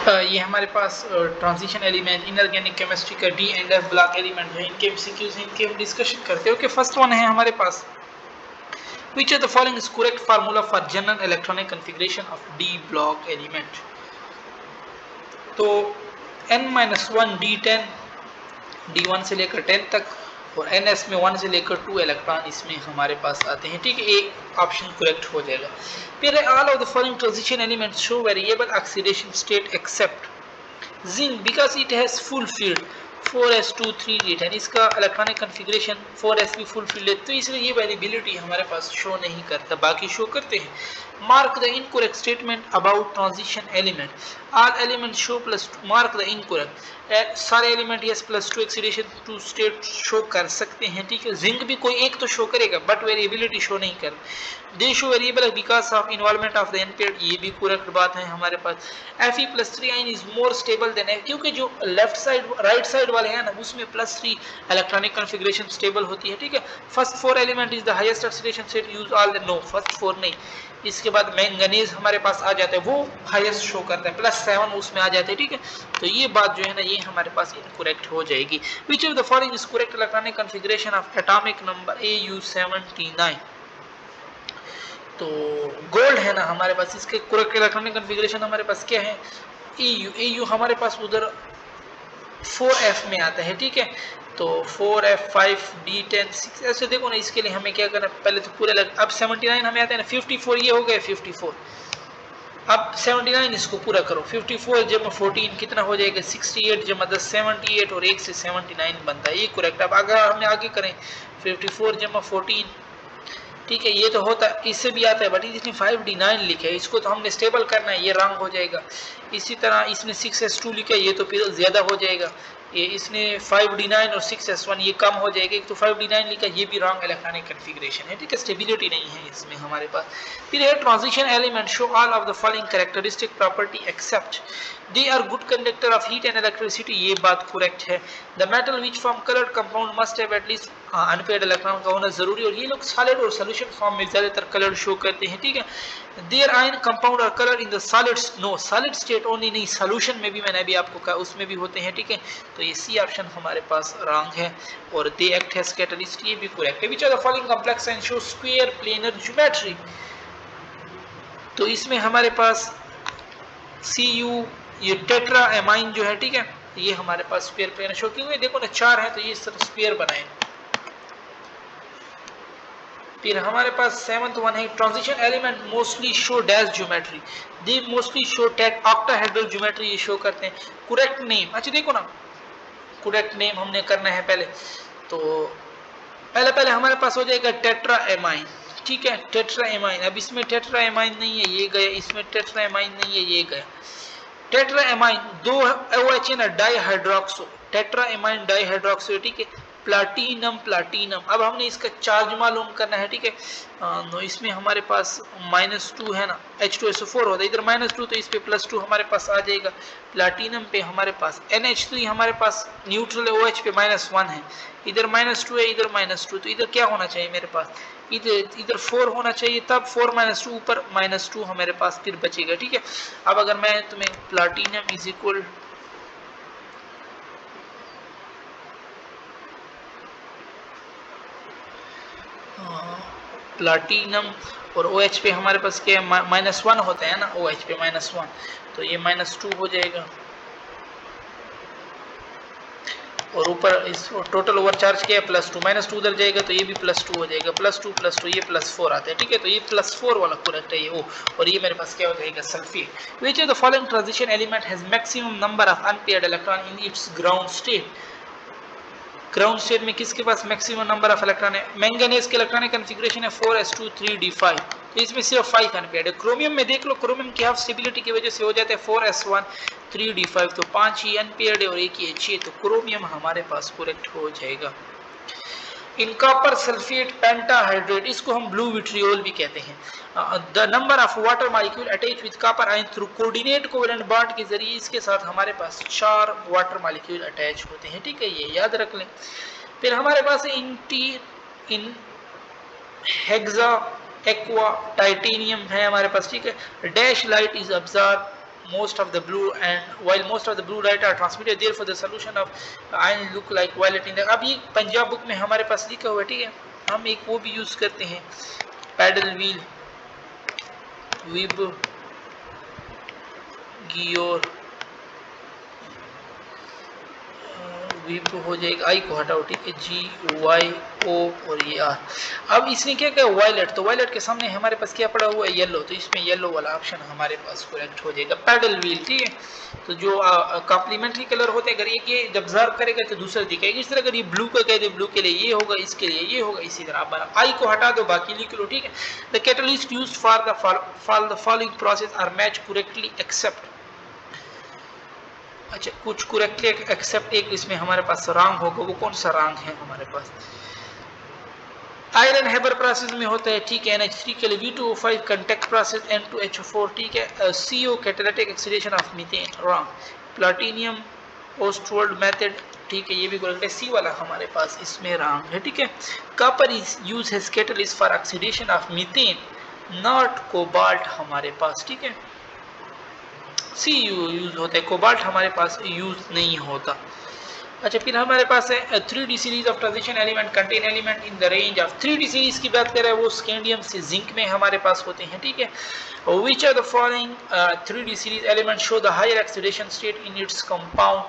ये हमारे पास transition element inorganic chemistry का D and F block element है, इनके एमसीक्यूज इनके हम डिस्कशन करते हैं। ओके, फर्स्ट वन है हमारे पास, which of the following is correct formula for general electronic configuration of d block element। तो n-1 d10 d1 से लेकर 10 तक और ns में 1 से लेकर 2 इलेक्ट्रॉन इसमें हमारे पास आते हैं। ठीक है, एक ऑप्शन करेक्ट हो जाएगा। फिर all of the following transition elements show variable oxidation state except zinc because it has full field 4s2 3d10, इसका इलेक्ट्रॉनिक कॉन्फ़िगरेशन 4s भी फुल फील्ड है, तो इसलिए ये वेरिएबिलिटी हमारे पास शो नहीं करता, बाकी शो करते हैं। Mark the incorrect statement about transition element, all element show +2, mark the incorrect, सारे element yes +2 oxidation to state show कर सकते हैं। ठीक है, जिंक भी कोई एक तो शो करेगा बट वेरिएबिलिटी शो नहीं कर। They show variable because of involvement of the N pair, ये भी करेक्ट बात है हमारे पास। Fe+3 ion is more stable than F, क्योंकि जो लेफ्ट साइड राइट साइड वाले हैं ना उसमें +3 इलेक्ट्रॉनिक कॉन्फ़िगरेशन स्टेबल होती है। ठीक है, first 4 element is the highest oxidation state use all the, no first 4 नहीं। इसके बाद मैंगनीज हमारे पास आ जाता है, वो हाईएस्ट शो करता है, +7 उसमें आ जाते हैं। ठीक है, तो ये बात जो है ना ये हमारे पास इनकरेक्ट हो जाएगी। विच of the following is correct electronic configuration of atomic number AU79। तो गोल्ड है ना हमारे पास, इसके करेक्ट इलेक्ट्रॉनिक कॉन्फ़िगरेशन हमारे पास क्या है, AU हमारे पास उधर 4F में आता है। ठीक है, तो 4F 5D10 6 ऐसे देखो ना, इसके लिए हमें क्या करना है, पहले तो पूरे अब 79 हमें आता है ना, 54 ये हो गए 54, अब 79 इसको पूरा करो, 54 जमा 14 कितना हो जाएगा 68 जमा 10 78 और 1 से 79 बनता है, ये करेक्ट। अब अगर हमें आगे करें 54 जमा 14, ठीक है, ये तो होता है, इससे भी आता है बट इसने 5D9 लिखा है, इसको तो हमने स्टेबल करना है, ये रॉन्ग हो जाएगा। इसी तरह इसने 6s2 लिखा है, ये तो फिर ज्यादा हो जाएगा, ये इसने 5D9 और 6s1 ये कम हो जाएगा, तो 5D9 लिखा, ये भी रॉन्ग इलेक्ट्रॉनिक कॉन्फ़िगरेशन है। ठीक है, स्टेबिलिटी नहीं है इसमें हमारे पास। फिर है transition element show all of the following characteristic property except they are good conductor of heat and electricity, ये बात करेक्ट है। The metal which form coloured compound must have at least unpaired electron का होना जरूरी, और ये लोग सॉलिड और सॉल्यूशन फॉर्म में ज्यादातर कलर शो करते हैं। ठीक है, देयर आयन कंपाउंड और colour in the solids, no solid state only, नहीं सॉल्यूशन में भी मैंने अभी आपको कहा उसमें भी होते हैं। ठीक है, तो ये सी ऑप्शन हमारे पास रॉन्ग है, और दे एक्ट एज कैटलिस्ट, ये भी करेक्ट है। Which are the following complex and show square planar geometry, तो इसमें हमारे पास Cu ये टेट्रा एमाइन जो है, ठीक है, ये हमारे पास स्क्वायर प्लेनर शो किए हुए, देखो ना 4 है तो ये सब स्क्वायर बनाए। फिर हमारे पास 7th वन है, transition element mostly show dash geometry, they mostly show octahedral geometry, ये शो करते हैं। करेक्ट नेम, अच्छा देखो ना, करेक्ट नेम हमने करना है पहले, तो पहले हमारे पास हो जाएगा टेट्रा एमाइन। ठीक है, टेट्रा एमाइन, अब इसमें टेट्रा एमाइन नहीं है, ये गया, इसमें टेट्रा एमाइन नहीं है, ये गया। टेट्रा एमाइन 2 OH है ना, di hydroxo, tetra amine di hydroxo. ठीक है, प्लाटिनम प्लाटिनम, अब हमने इसका चार्ज मालूम करना है। ठीक है, तो इसमें हमारे पास -2 है ना, H2SO4 होता है, इधर -2 तो इस पे +2 हमारे पास आ जाएगा। प्लाटिनम पे हमारे पास NH3 हमारे पास न्यूट्रल OH पे -1 है, इधर -2 है, इधर -2, तो इधर क्या होना चाहिए मेरे पास, इधर 4 होना चाहिए, तब 4 -2 ऊपर -2 हमारे पास फिर बचेगा। ठीक है, अब अगर मैं तुम्हें प्लाटिनम इज इक्वल प्लाटिनम और OH पे हमारे पास क्या है, -1 होता है ना, OH पे -1, तो ये -2 हो जाएगा, और ऊपर इस टोटल ओवरचार्ज क्या है +2, -2 उधर जाएगा तो ये भी +2 हो जाएगा, +2 ये +4 आता है। ठीक है, तो ये +4 वाला करेक्ट है ये ओ, और ये मेरे पास क्या हो जाएगा sulphate. Which of the following transition element has maximum number of unpaired electron in its ground state, ground state में किसके पास मैक्सिमम नंबर ऑफ इलेक्ट्रॉन है, मैंगनीज के इलेक्ट्रॉनिक कॉन्फ़िगरेशन है 4s2 3d5, तो इसमें सिर्फ 5 अनपेयर्ड है। क्रोमियम में देख लो, क्रोमियम की हाफ स्टेबिलिटी की वजह से हो जाता है 4s1 3d5, तो 5 ही अनपेयर्ड है और 1 ही 6, तो क्रोमियम हमारे पास करेक्ट हो जाएगा। इन कॉपर सल्फेट पेंटाहाइड्रेट, इसको हम ब्लू विट्रियोल भी कहते हैं। The number of water molecule attach with copper ion through coordinate covalent bond के जरिए इसके साथ हमारे पास 4 वाटर मॉलिक्यूल अटैच होते हैं। ठीक है, ये याद रख लें। फिर हमारे पास इन हेक्सा एक्वा टाइटेनियम है हमारे पास। ठीक है, dash light is absorb most of the blue and while most of the blue light are transmitted, therefore the solution of ion look like violet in the. अब ये पंजाब बुक में हमारे पास लिखा हुआ है, ठीक है, हम एक वो भी यूज करते हैं, पैडल व्हील विब गियोर विब हो जाएगा, आई को हटाओ, ठीक है, जी वाई ओ और ये आर। अब इसने क्या किया, वायलेट, तो वायलेट के सामने हमारे पास क्या पड़ा हुआ है, येलो, तो इसमें येलो वाला ऑप्शन हमारे पास करेक्ट हो जाएगा। पैडल व्हील, ठीक है, तो जो कॉम्प्लीमेंट्री कलर होते हैं, अगर ये जब ऑब्जर्व करेगा तो दूसरा दिखेगा। इस तरह अगर ये ब्लू का कह दे, ब्लू के लिए ये होगा, इसके लिए ये होगा, इसी तरह आप बना, आई को हटा दो, बाकी लिख लो, ठीक है। The catalyst used for the following process are match correctly except, अच्छा कुछ करेक्टली एक्सेप्ट एक इसमें हमारे पास रॉन्ग होगा, वो कौन सा रॉन्ग है हमारे पास, आयरन हेबर प्रोसेस में होता है, ठीक है, NH3 के लिए V2O5 कांटेक्ट प्रोसेस N2HO4, ठीक है, CO catalytic oxidation of methane wrong, platinum Ostwald method, ठीक है, ये भी करेक्ट है, सी वाला हमारे पास इसमें रॉन्ग है, ठीक है। Copper is use as catalyst for oxidation of methane, not cobalt हमारे पास, ठीक है, सी यूज होता है, कोबाल्ट हमारे पास यूज नहीं होता। अच्छा, फिर हमारे पास है 3D series of transition element contain element in the range of 3D series की बात करें, वो स्कैंडियम से जिंक में हमारे पास होते हैं, ठीक है। Which are the following 3D series element show the higher oxidation state in its compound,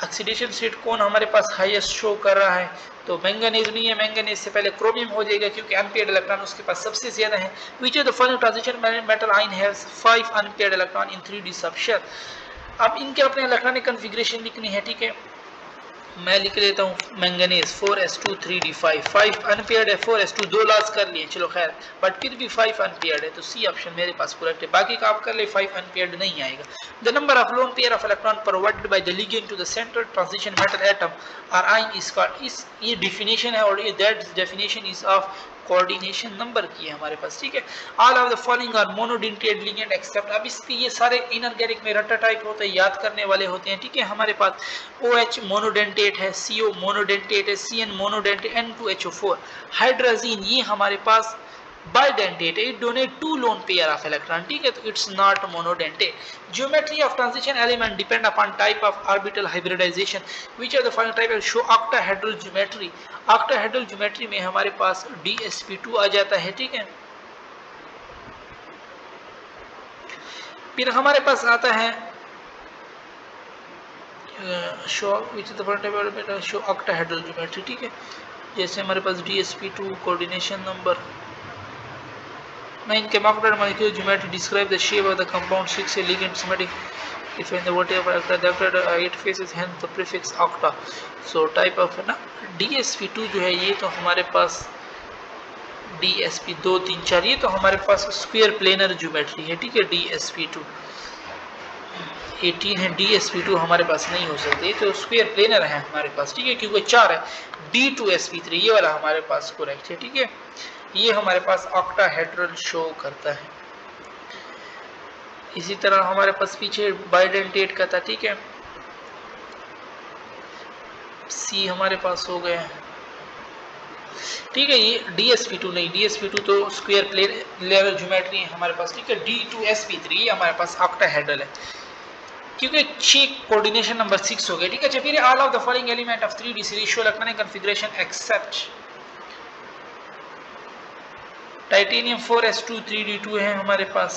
oxidation state कौन हमारे पास हाईएस्ट शो कर रहा है, तो मैंगनीज नहीं है, मैंगनीज से पहले क्रोमियम हो जाएगा क्योंकि अनपेयर्ड इलेक्ट्रॉन उसके पास सबसे ज्यादा है। विच of the following transition metal ion has 5 unpaired electron in 3D subshell. अब इनके अपने इलेक्ट्रॉनिक कॉन्फ़िगरेशन लिखनी है, ठीक है, मैं लिख लेता हूँ मैंगनीज 4s2 3d5, 5 अनपेयर्ड है, 4s2 दो लॉस कर लिए, चलो खैर, बट फिर भी 5 अनपेयर्ड है, तो सी ऑप्शन मेरे पास करेक्ट है, बाकी का आप कर ले, 5 अनपेयर्ड नहीं आएगा। The number of lone pair of electron provided by the ligand to the central transition metal atom और आयन इज कॉल्ड, इस ये डेफिनेशन है और ये that definition is of coordination number की है हमारे पास, ठीक है। All of the following are monodentate ligand except, अब इसके ये सारे इनऑर्गेनिक में रट्टा टाइप होते हैं, याद करने वाले होते हैं, ठीक है। हमारे पास OH मोनोडेंटेट है, CO मोनोडेंटेट है, CN मोनोडेंटेट, N2HO4 हाइड्रोजीन ये हमारे पास बाइडेंटेट है, it donate 2 lone pair of electron, ठीक है, तो it's not monodentate. Geometry of transition element depend upon type of orbital hybridization, which are the following type show octahedral geometry, octahedral geometry में हमारे पास DsP2 आ जाता है, ठीक है। फिर हमारे पास आता है show which the following type show octahedral geometry, ठीक है, जैसे हमारे पास DsP2 कोऑर्डिनेशन नंबर 9 के octahedral molecular geometry describe the shape of the compound 6 a ligand symmetric if in the whatever the eight faces hence the prefix octa, so type of ना DsP2 जो है ये तो हमारे पास DsP 2 3 4 ये तो हमारे पास स्क्वायर प्लेनर ज्योमेट्री है, ठीक है, DsP2 18 है, DsP2 हमारे पास नहीं हो सकते, तो स्क्वायर प्लेनर है हमारे पास, ठीक है, क्योंकि 4 है, D2sP3 ये वाला हमारे पास करेक्ट है, ठीक है, ये हमारे पास ऑक्टाहेड्रल शो करता है। इसी तरह हमारे पास पीछे बाइडेंटेट का था, ठीक है, C हमारे पास हो गया है, ठीक है, ये DsP2 नहीं, DsP2 तो स्क्वायर प्लेन लेवल ज्योमेट्री है हमारे पास, ठीक है, D2sP3 हमारे पास ऑक्टाहेड्रल है क्योंकि 6 कोऑर्डिनेशन नंबर 6 हो गया, ठीक है। फिर all of the following element of 3D series show electronic configuration except titanium 4s2 3d2 है हमारे पास,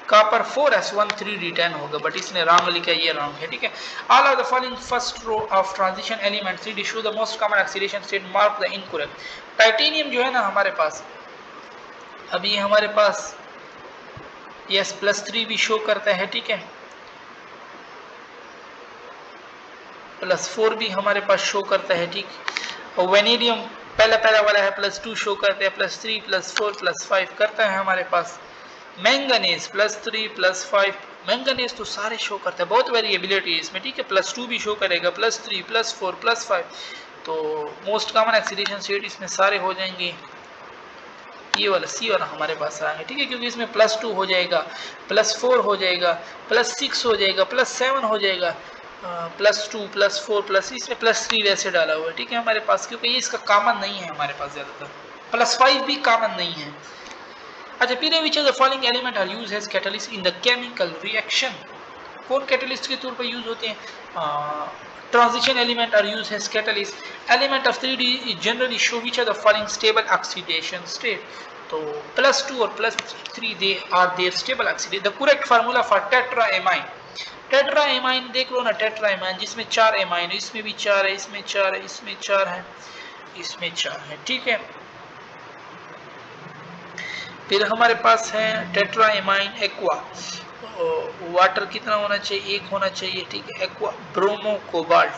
कॉपर 4s1 3d10 होगा, बट इसने रॉन्ग लिखा है, ये रॉन्ग है, ठीक है। All of the following first row of transition element 3D show the most common oxidation state mark the incorrect. Titanium जो है ना हमारे पास, अब ये हमारे पास S+3 भी शो करता है, ठीक है, +4 भी हमारे पास शो करता है, ठीक, और वेनेडियम पहला वाला है +2 शो करता है, +3 +4 +5 करता है हमारे पास। मैंगनीज +3 +5, मैंगनीज तो सारे शो करता है, बहुत वेरिएबिलिटी है इसमें, ठीक है, +2 भी शो करेगा, +3 +4 +5, तो मोस्ट कॉमन ऑक्सीडेशन स्टेट इसमें सारे हो जाएंगे, ये वाला C वाला हमारे पास आएंगे, ठीक है, क्योंकि इसमें +2 हो जाएगा, +4 हो जाएगा, +6 हो जाएगा, +7 हो जाएगा, +2 +4 इसमें +3 वैसे डाला हुआ है, ठीक है, हमारे पास, क्योंकि ये इसका कॉमन नहीं है हमारे पास, ज़्यादातर +5 भी कॉमन नहीं है। अच्छा फिर which of the following element are used as catalyst in the chemical reaction, कौन कैटलिस्ट के तौर पर यूज होते हैं? Transition element are used as catalyst. Element of 3D generally show which are the following stable oxidation state, तो +2 और +3 they are their stable oxidation. The correct formula for tetraamine, tetraamine देख लो ना, टेट्राएमाइन जिसमें 4 एमाइन है, इसमें भी 4 है, इसमें 4 है, इसमें 4 है, इसमें 4 है, ठीक है। फिर हमारे पास है टेट्राएमाइन एक्वा, वाटर कितना होना चाहिए? 1 होना चाहिए, ठीक है। एक्वा ब्रोमो कोबाल्ट,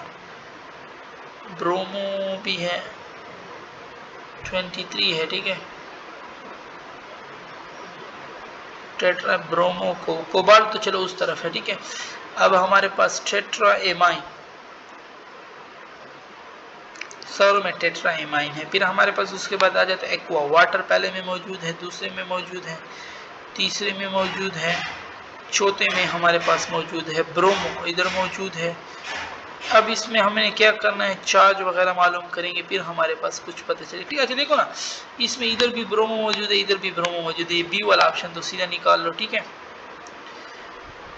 ब्रोमो भी है 23 है, ठीक है। टेट्रा ब्रोमो को कोबाल्ट तो चलो उस तरफ है, ठीक है। अब हमारे पास टेट्राएमाइन, सर में टेट्राएमाइन है। फिर हमारे पास उसके बाद आ जाता है एक्वा, वाटर पहले में मौजूद है, दूसरे में मौजूद है, तीसरे में मौजूद है, चौथे में हमारे पास मौजूद है ब्रोमो, इधर मौजूद है। अब इसमें हमें क्या करना है? चार्ज वगैरह मालूम करेंगे, फिर हमारे पास कुछ पता चले, ठीक है। अच्छा देखो ना, इसमें इधर भी ब्रोमो मौजूद है, इधर भी ब्रोमो मौजूद है, ये बी वाला ऑप्शन तो सीधा निकाल लो, ठीक है।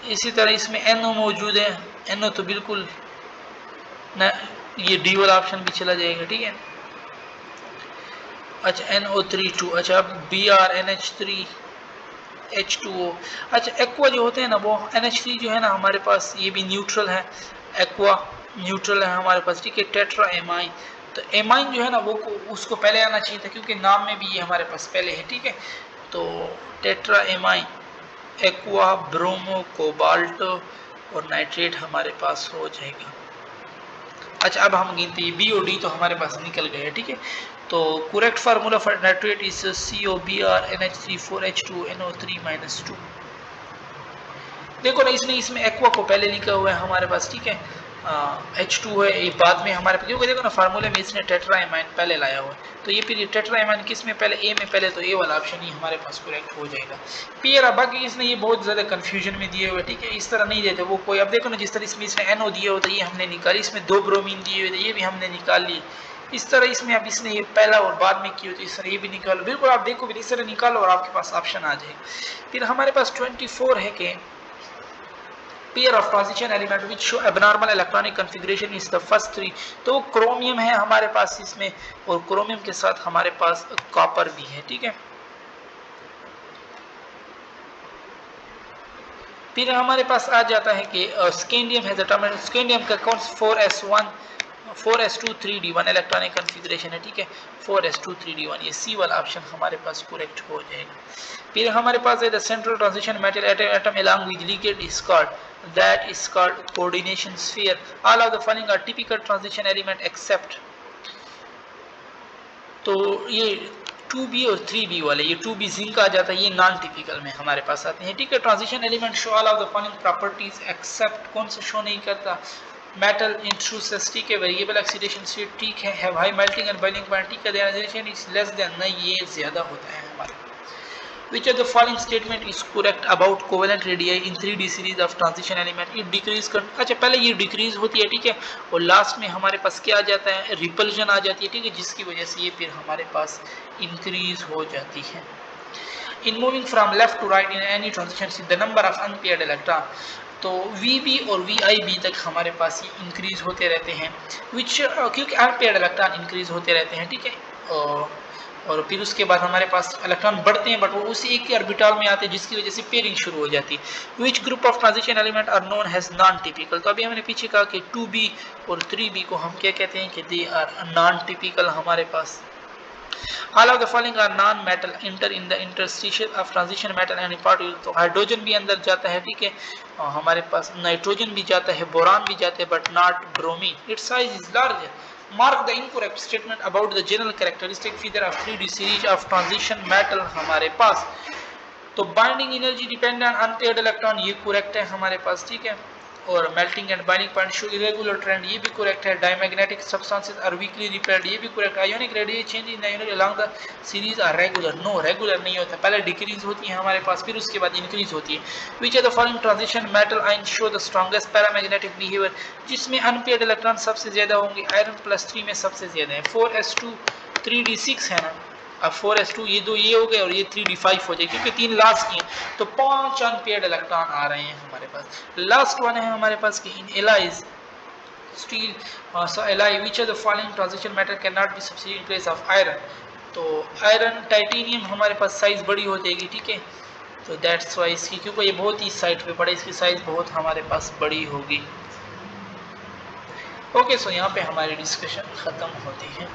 इसी तरह इसमें NO मौजूद है, NO तो बिल्कुल न, ये डी वाला ऑप्शन भी चला जाएगा, ठीक है। अच्छा NO32, अच्छा अब Br NH3 H2O। अच्छा एक्वा जो होते हैं ना, वो NH3 जो है ना हमारे पास, ये भी न्यूट्रल है, एक्वा न्यूट्रल है हमारे पास, ठीक है। टेट्राएमाइन, तो एमाइन जो है ना वो उसको पहले आना चाहिए था, क्योंकि नाम में भी ये हमारे पास पहले है, ठीक है। तो टेट्राएमाइन एक्वा ब्रोमो कोबाल्ट और नाइट्रेट हमारे पास हो जाएगा। अच्छा अब हम गिनते हैं, बी और डी तो हमारे पास निकल गए, ठीक है। तो correct formula for nitrate is COBr NH3 4H2NO3 -2। देखो ना, इसमें एक्वा को पहले लिखा हुआ है हमारे पास, ठीक है। H2 है, ये बाद में हमारे पास, क्योंकि देखो ना फार्मूले में इसने टेट्राएमाइन पहले लाया हुआ है, तो ये फिर ये टेट्राएमाइन किस में पहले? ए में पहले, तो ए वाला ऑप्शन ही हमारे पास करेक्ट हो जाएगा। फिर बाकी इसने ये बहुत ज़्यादा कन्फ्यूजन में दिए हुए, ठीक है, इस तरह नहीं देते वो कोई। अब देखो ना, जिस तरह इसमें NO दिए होते ये हमने निकाली, इसमें 2 ब्रोमीन दिए हुए थे ये भी हमने निकाल ली, इस तरह इसमें अब इसने ये पहला और बाद में किया, तो इस तरह ये भी निकालो, बिल्कुल आप देखो इस तरह निकालो और आपके पास ऑप्शन आ जाएगा। फिर हमारे पास 24 है कि pair of transition element which show abnormal electronic configuration is the first 3, तो क्रोमियम है हमारे पास इसमें, और क्रोमियम के साथ हमारे पास कॉपर भी है, ठीक है। फिर हमारे पास आ जाता है कि स्कैंडियम है, स्कैंडियम का कौन 4s2 3d1 इलेक्ट्रॉनिक कॉन्फ़िगरेशन है, ठीक है। 4s2 3d1, ये सी वाला ऑप्शन हमारे पास करेक्ट हो जाएगा। फिर हमारे पास है the central transition metal atom along with ligand is called, that is called coordination sphere. All of the following are typical transition element except, तो ये 2b और 3b वाले, ये 2b जिंक आ जाता है, ये नॉन टिपिकल में हमारे पास आते हैं, ठीक है। Transition element show all of the following properties except, कौन सा शो नहीं करता? मेटल इंट्रूसिव, ठीक है। वेरिएबल ऑक्सीडेशन स्टेट, ठीक है। Have high melting and boiling point, ठीक है। आयनाइजेशन इज लेस देन, नहीं ये ज्यादा होता है हमारे। Which of the following statement is correct about covalent radii in 3D series of transition element? It decrease कर, अच्छा पहले ये डिक्रीज होती है, ठीक है, और लास्ट में हमारे पास क्या आ जाता है? रिपल्जन आ जाती है, ठीक है, जिसकी वजह से ये फिर हमारे पास इंक्रीज हो जाती है। In moving from left to right in any transition, the number of unpaired electron, तो VB और VIB तक हमारे पास ये इंक्रीज होते रहते हैं, विच क्योंकि अनपेयर्ड इलेक्ट्रॉन इंक्रीज होते रहते हैं, ठीक है। और फिर उसके बाद हमारे पास इलेक्ट्रॉन बढ़ते हैं, बट वो उसी एक ही ऑर्बिटल में आते हैं, जिसकी वजह से पेयरिंग शुरू हो जाती है। Which group of transition element are known has non typical, तो अभी हमने पीछे कहा कि 2b और 3b को हम क्या कहते हैं कि दे आर नॉन टिपिकल हमारे पास। All of the following are non-metal enter in the interstitial of transition metal and particle, तो हाइड्रोजन भी अंदर जाता है, ठीक है, और हमारे पास नाइट्रोजन भी जाता है, बोरान भी जाते हैं, but not bromine. It's size is large. Mark the incorrect statement about the general characteristic feature of 3D series of transition metal हमारे पास। तो binding energy dependent unpaired electron, ये करेक्ट है हमारे पास, ठीक है। और melting and binding point show irregular trend, ये भी करेक्ट है। Diamagnetic substances are weakly repaired, ये भी correct. Ionic radiation change in ionic along the series are regular, no regular नहीं होता, पहले डिक्रीज होती है हमारे पास, फिर उसके बाद इंक्रीज होती है। Which are the following transition metal ion show the strongest paramagnetic behaviour, जिसमें अनपेयर्ड इलेक्ट्रॉन सबसे ज्यादा होंगे, आयरन +3 में सबसे ज्यादा है, 4s2 3d6 है ना, अब 4s2 ये दो ये हो गए और ये 3d5 हो जाए क्योंकि 3 लास्ट की हैं तो 5 अनपेयर्ड इलेक्ट्रॉन आ रहे हैं हमारे पास। लास्ट वन है हमारे पास कि इन alloys steel so Li which of the following transition metal cannot be substituted in place of iron। तो आयरन टाइटेनियम हमारे पास साइज बड़ी हो जाएगी, ठीक है, तो दैट्स वाई इसकी, क्योंकि ये बहुत ही साइड पे पड़ा, इसकी साइज बहुत हमारे पास बड़ी होगी। ओके, सो यहाँ पे हमारी डिस्कशन खत्म होती है।